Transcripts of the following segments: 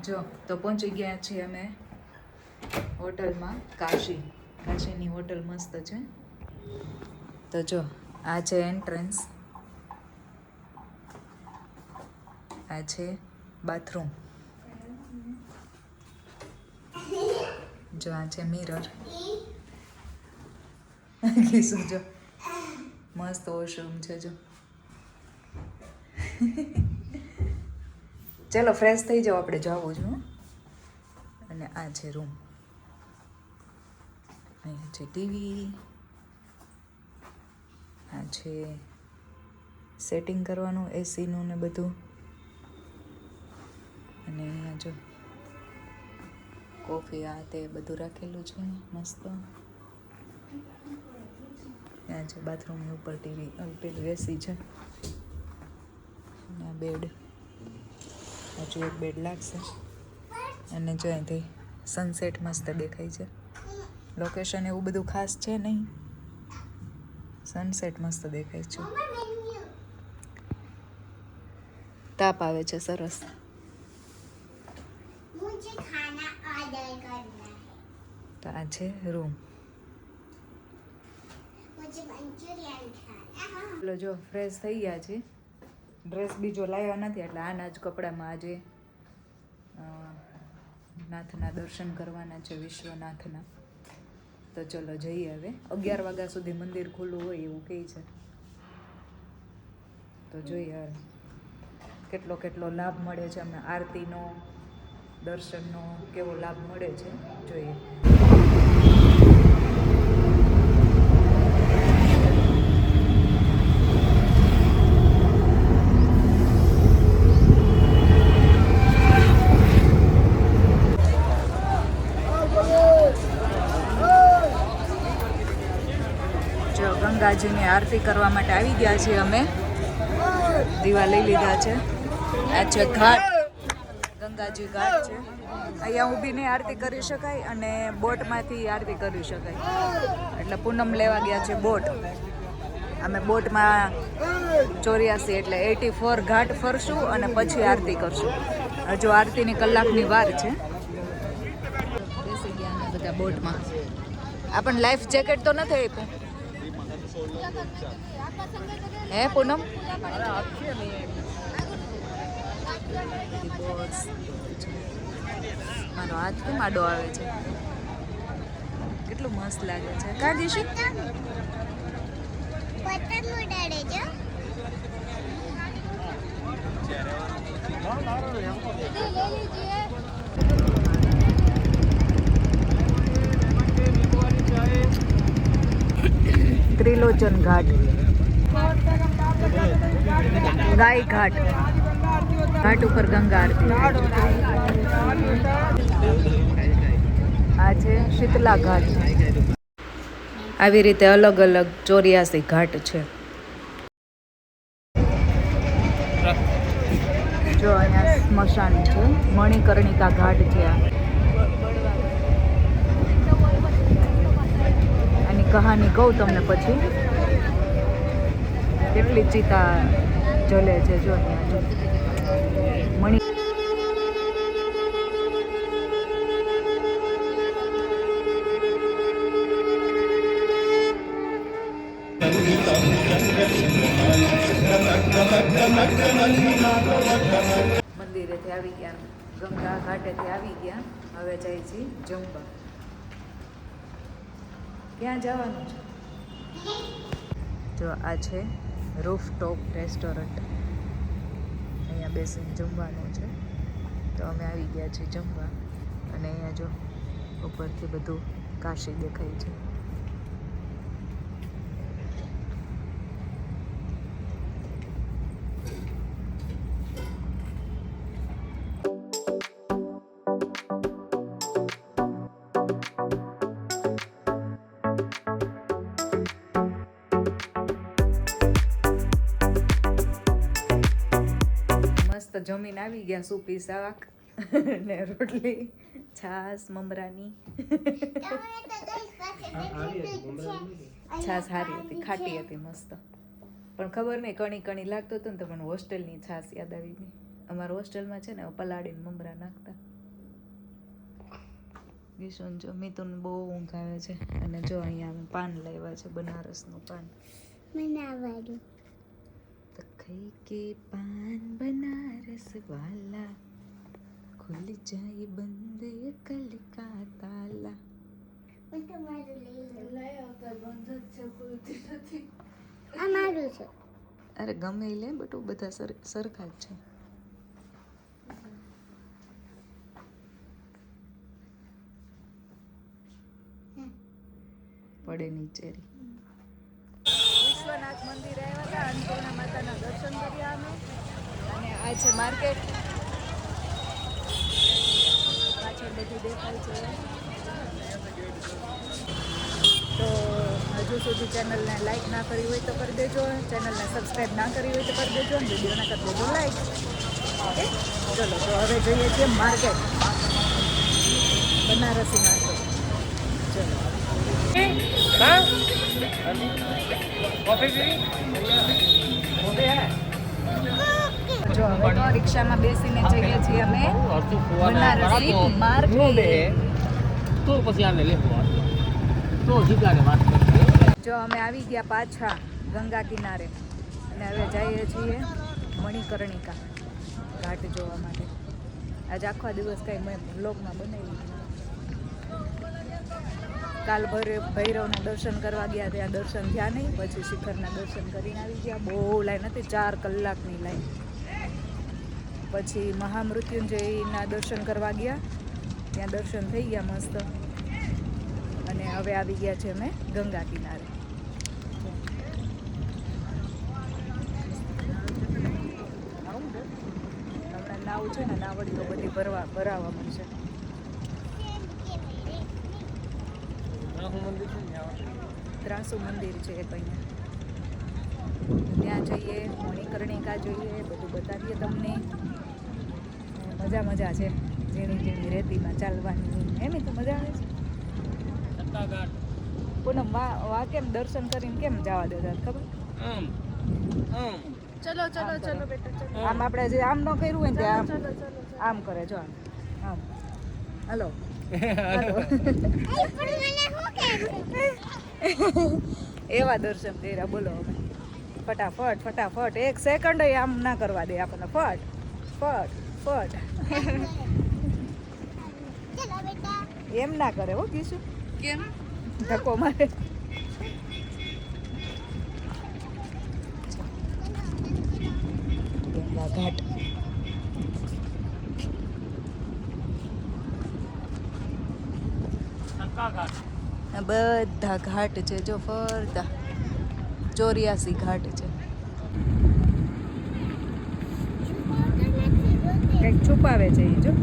જો તો પહોંચી ગયા છીએ અમે હોટલમાં કાશીની હોટલ મસ્ત છે. તો જો આ છે એન્ટ્રન્સ, આ છે બાથરૂમ, જો આ છે મિરર. કીશું જો મસ્ત વોશરૂમ છે. જો ચલો ફ્રેશ થઈ જાઓ, આપણે જવું છું. અને આ છે રૂમ, અહીંયા છે ટીવી, આ છે સેટિંગ કરવાનું એસીનું ને બધું. અને અહીંયા જો કોફી આ તે બધું રાખેલું છે મસ્ત. ત્યાં છે બાથરૂમની ઉપર ટીવી, પેલું એસી છે. અને બેડ, હજુ એક બેડ લાગશે. અને જો અહીંથી સનસેટ મસ્ત દેખાય છે. લોકેશન એવું બધું ખાસ છે નહીં, સનસેટ મસ્ત દેખાય છે. તાપ આવે છે સરસ. તો આ છે રૂમ. ચલો જો ફ્રેશ થઈ ગયા છે. ડ્રેસ બીજો લાવ્યા નથી, એટલે આના જ કપડામાં આજે નાથના દર્શન કરવાના છે, વિશ્વનાથના. તો ચલો જઈએ હવે. 11 વાગ્યા સુધી મંદિર ખુલ્લું હોય એવું કહે છે. તો જોઈએ કેટલો લાભ મળે છે અમને આરતીનો, દર્શનનો કેવો લાભ મળે છે જોઈએ. ગંગાજીની આરતી કરવા માટે આવી ગયા છીએ અમે. દીવા લઈ લીધા છે. આ છે ઘાટ, ગંગાજી ઘાટ છે. અહીંયા ઊભીને આરતી કરી શકાય અને બોટમાંથી આરતી કરી શકાય. એટલે પૂનમ લેવા ગયા છે બોટ. અમે બોટમાં 84 એટલે 84 ઘાટ ફરશું અને પછી આરતી કરશું. હજુ આરતીની કલાકની વાર છે. બેસી ગયા અમે બધા બોટમાં. આપણને લાઈફ જેકેટ તો નથી આપ્યું હે પૂનમ? મારો હાથ કેમ આડો આવે છે? કેટલું મસ્ત લાગે છે. કા દીશી પતંગ ઉડાડે છે. ત્રિલોચન ઘાટ, ગાય ઘાટ, ઘાટ ઉપર ગંગા આરતી. આ છે શીતલા ઘાટ. આવી રીતે અલગ અલગ 84 ઘાટ છે. જો અહીંયા સ્મશાન છે, મણિકર્ણિકા ઘાટ છે. આની કહાની કહું તમને પછી. કેટલી ચિતા જલે છે જો મણિ. મંદિરેથી આવી ગયા, ગંગા ઘાટેથી આવી ગયા. હવે જાય છે જમવા. ક્યાં જવાનું છે? જો આ છે રૂફટોપ રેસ્ટોરન્ટ. અહીંયા બેસીને જમવાનું છે. તો અમે આવી ગયા છીએ જમવા. અને અહીંયા જો ઉપરથી બધું કાશી દેખાય છે. જમીન આવી ગયા. સૂપી શાક ને રોટલી, છાસ મમરાની. છાસ સારી હતી, ખાટી હતી મસ્ત. પણ ખબર નહીં કણી કણી લાગતો હતો ને તો મને હોસ્ટેલની છાસ યાદ આવી ગઈ. અમારા હોસ્ટેલમાં છે ને પલાળીને મમરા નાખતા. વિશુન જો મિતુન બહુ ઊંઘ આવે છે અને જો અહીંયા અમે પાન લાવ્યા છે બનારસનું પાન. બનાવવાનું તો ખાઈ કે પાન બનારસ વાલા ખુલ જાય બંધ કલ કા તાલા. અમારું છે. અરે ગમે ઈ લે બટુ બધા સરખા જ છે. પડે નીચે વિશ્વનાથ મંદિર આવ્યા હતા. અન્નપૂર્ણા માતાના દર્શન કર્યા અમે અને આ છે માર્કેટ. પાછળ બધું દેખાય છે. તો હજુ સુધી ચેનલને લાઈક ના કરી હોય તો કરી દેજો, ચેનલને સબસ્ક્રાઈબ ના કરી હોય તો કરી દેજો, વિડીયોને કરી દેજો લાઈક. ઓકે ચલો તો હવે જઈએ છીએ માર્કેટ, બનારસી માર્કેટ. ચલો જો હવે તો રિક્ષામાં બેસીને જઈએ છીએ અમે બનારસી માર્કેટ. જો અમે આવી ગયા પાછા ગંગા કિનારે અને હવે જઈએ છીએ મણિકર્ણિકા ઘાટ જોવા માટે. આજે આખો દિવસ કંઈ મેં બ્લોગમાં બનાવી. કાલ ભૈરવના દર્શન કરવા ગયા, ત્યાં દર્શન થયા નહીં. પછી શિખરના દર્શન કરીને આવી ગયા. બહુ લાઈન હતી, 4 કલાકની લાઈન. પછી મહામૃત્યુંજયના દર્શન કરવા ગયા, ત્યાં દર્શન થઈ ગયા મસ્ત. અને હવે આવી ગયા છે અમે ગંગા કિનારે. હમણાં નાવ છે ને, નાવડીઓ બધી ભરાવા મળશે. ત્રાસુ મંદિર છે એક અહીંયા, ત્યાં જઈએ, મણિકર્ણિકા જોઈએ, બધું બતાવીએ તમને. મજા છે, ઝીણી ઝીણી રેતીમાં ચાલવાની. એમ તો મજા આવે છે. પૂનમ વા કેમ દર્શન કરીને કેમ જવા દેતા ખબર? ચલો બેટા ચલો. આમ આપણે જે આમ ન કર્યું હોય ને ત્યાં આમ કરે. જો આમ હલો એવા દર્શન કર્યા. બોલો અમે ફટાફટ 1 સેકન્ડ આમ ના કરવા દે આપણને. ફટ એમ ના કરે હો કીશું. કેમ ધક્કો મારે? ગંગા ઘાટ. બધા ઘાટ છે જો ફરતા. 84 ઘાટ છે. કંઈક છુપાવે છે એ જો.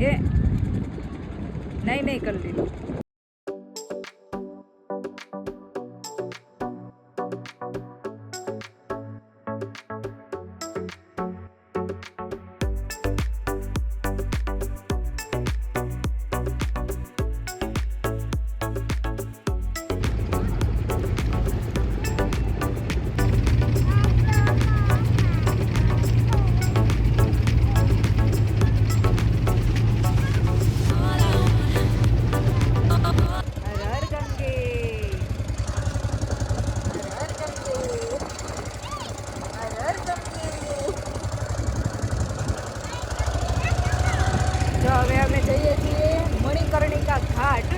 એ નહીં કરી લીધું. હવે અમે જઈએ છીએ મણિકર્ણિકા ઘાટ,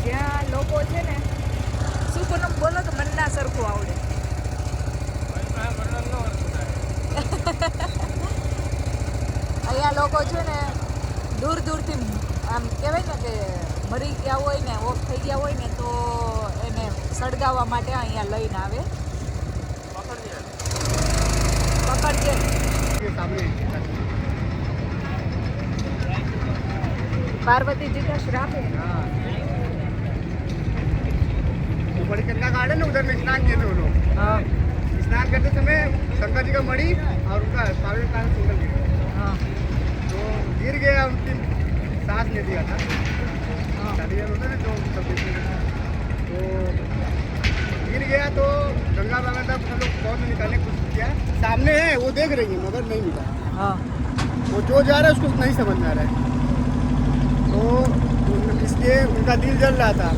જ્યાં લોકો છે ને, શું પૂનમ બોલો તો મને ના સરખું આવડે. અહીંયા લોકો છે ને દૂરથી આમ કહેવાય ને કે મરી ગયા હોય ને, ઓફ થઈ ગયા હોય ને, તો એને સળગાવવા માટે અહીંયા લઈને આવે. પકડજે. पार्वती जी का श्राप है। वो बड़ी गंगा घाट है ना, उधर में स्नान किए थे वो लोग। हाँ स्नान करते समय शंकर जी का मणि और उनका पावे का कुंडल गिरा, हाँ तो गिर गया, उनकी सांस ले दिया था। हाँ शादी में होता है ना जो सब देखते हैं, तो गिर गया तो गंगा बाबा तक हम लोग बहुत निकालने की कोशिश किया। सामने है वो देख रही है मगर नहीं मिला, हाँ वो जो जा रहा है उसको नहीं समझ में आ रहा है, तो इसलिए उनका दिल जल रहा था।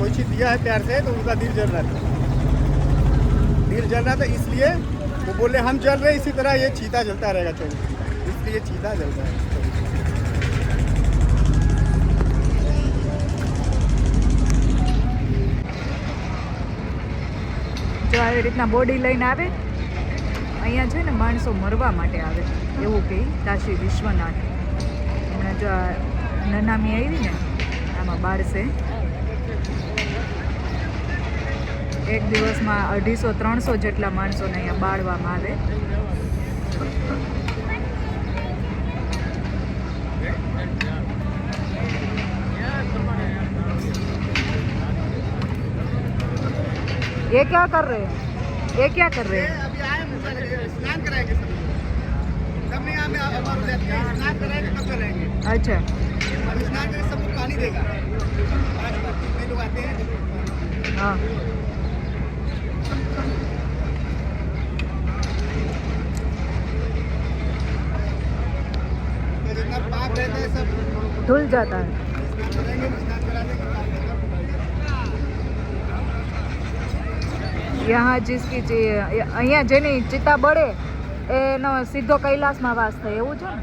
कोई चीज़ दिया है प्यार से तो उनका दिल जल रहा था, इसलिए वो बोले हम जल रहे इसी तरह ये चीता जलता रहेगा 24 घंटा, इसलिए चीता जलता है। જો આવી રીતના બોડી લઈને આવે અહીંયા છે ને માણસો મરવા માટે આવે એવું કહે કાશી વિશ્વનાથ. હમણાં જો આ નનામી આવી ને આમાં બાળશે એક દિવસમાં 250-300 જેટલા માણસોને અહીંયા બાળવામાં આવે. ये क्या कर रहे हैं, ये क्या कर रहे हैं? अभी आए स्नान कराएंगे सब, तब नहीं हमें अमर हो जाती है, स्नान कराएंगे तब चलेंगे। अच्छा अभी स्नान करके सबको पानी देगा, 5 बार कितने लोग आते हैं। हाँ तो जितना पाप रहता है सब धुल जाता है. स्नान करेंगे, स्नान करा देंगे। यहाँ जिसकी અહીંયા જેની ચિતા બળે એનો સીધો કૈલાસમાં વાસ થાય એવું છે ને.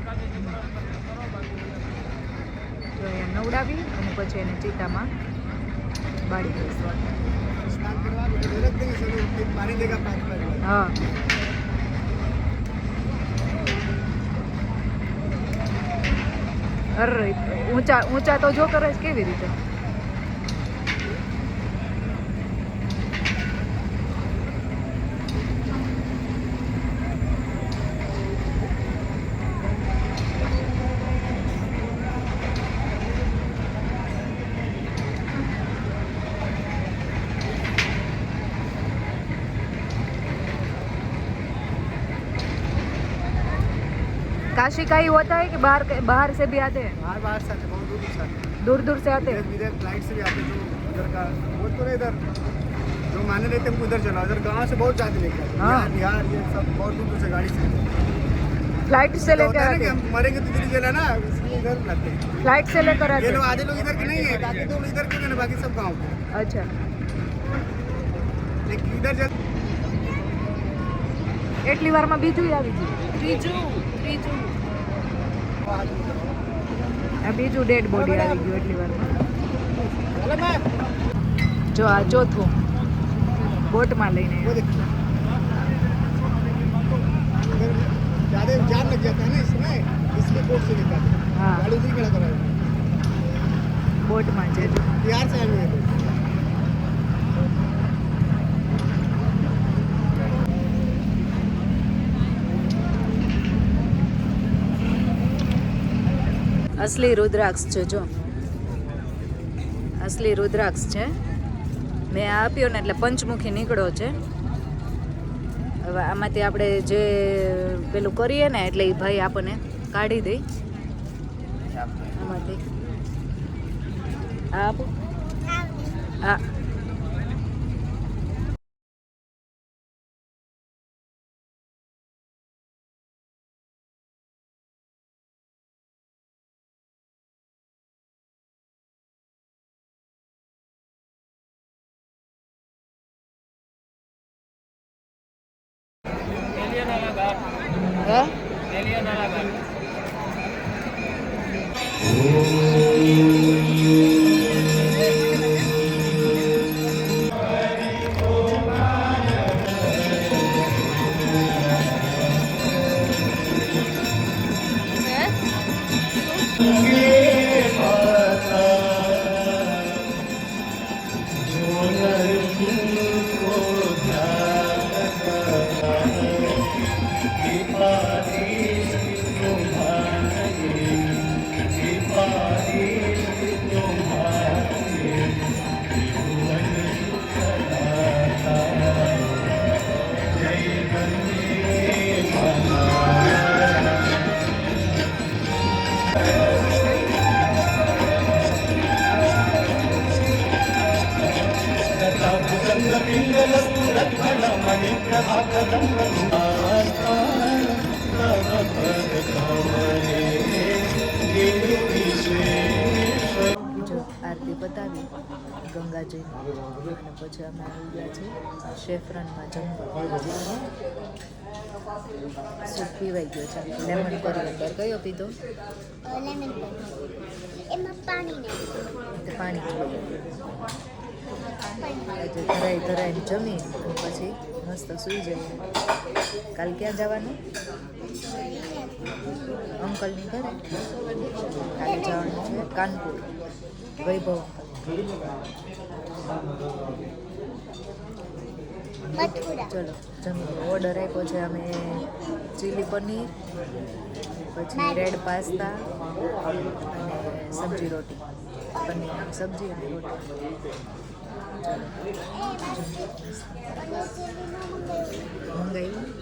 તો અહીંયા નવડાવી અને પછી એને ચિતામાં બાળી દઈશું. स्नान करवा के रख देंगे सब लोग, फिर पानी देगा 5 बार। હા અરે ઊંચા ઊંચા તો જો કરે છે કેવી રીતે. काशी का ही होता है कि बाहर से भी आते हैं? बाहर से आते हैं, बहुत दूर से आते हैं, दूर दूर से आते हैं. इधर फ्लाइट से भी आते हैं, जो उधर का वो तो इधर जो माने रहते हैं उधर चला, उधर गाँव से बहुत जाते लेके आते हैं। हाँ। बिहार ये सब बहुत दूर दूर से गाड़ी से फ्लाइट से तो लेकर होता है ना आते कि हैं. हम मरेंगे तो इधर चला ना, इसलिए इधर लाते हैं। फ्लाइट से लेकर आते ये लोग हैं. आधे लोग इधर के नहीं है, बाकी तो इधर के हैं ना, बाकी सब गाँव के। अच्छा लेकिन इधर जब એટલી વારમાં બીજું આવી ગયું. આ બીજું ડેડ બોડી આવી ગયું એટલી વારમાં. જો આ ચોથું બોટમાં લઈને वो देखिए इधर ज़्यादा जाम लग जाता है ना इसमें, इसलिए बोट से लेकर आते हैं। हाँ. गाड़ी उधर ही खड़ा करा है, બોટમાં છે જો. बिहार से आए हुए हैं लोग। અસલી રુદ્રાક્ષ છે જો, અસલી રુદ્રાક્ષ છે. મેં આ આપ્યો ને એટલે પંચમુખી નીકળ્યો છે. હવે આમાંથી આપણે જે પેલું કરીએ ને એટલે એ ભાઈ આપણને કાઢી દે આમાંથી. આ આપો. આ હે બતાવી ગંગાજી અને પછી અમે આવી ગયા છીએ શેફરનમાં જમવા. સૂપ પીવાઈ ગયો છે. લેમન કોરિએન્ડર કયો પીધો? લેમન એમાં પાણી નાખ્યું. તે પાણી પીવું. આજે ધરાઈને જમી અને પછી મસ્ત સૂઈ જઈએ. કાલ ક્યાં જવાનું? અંકલની ઘરે. કાલે જવાનું છે કાનપુર વૈભવ અંકલ. મથુરા. ચલો જમી. ઓર્ડર આપ્યો છે અમે ચીલી પનીર, પછી રેડ પાસ્તા અને સબ્જી રોટી. પનીરની સબ્જી અને રોટી. પનીર જેવી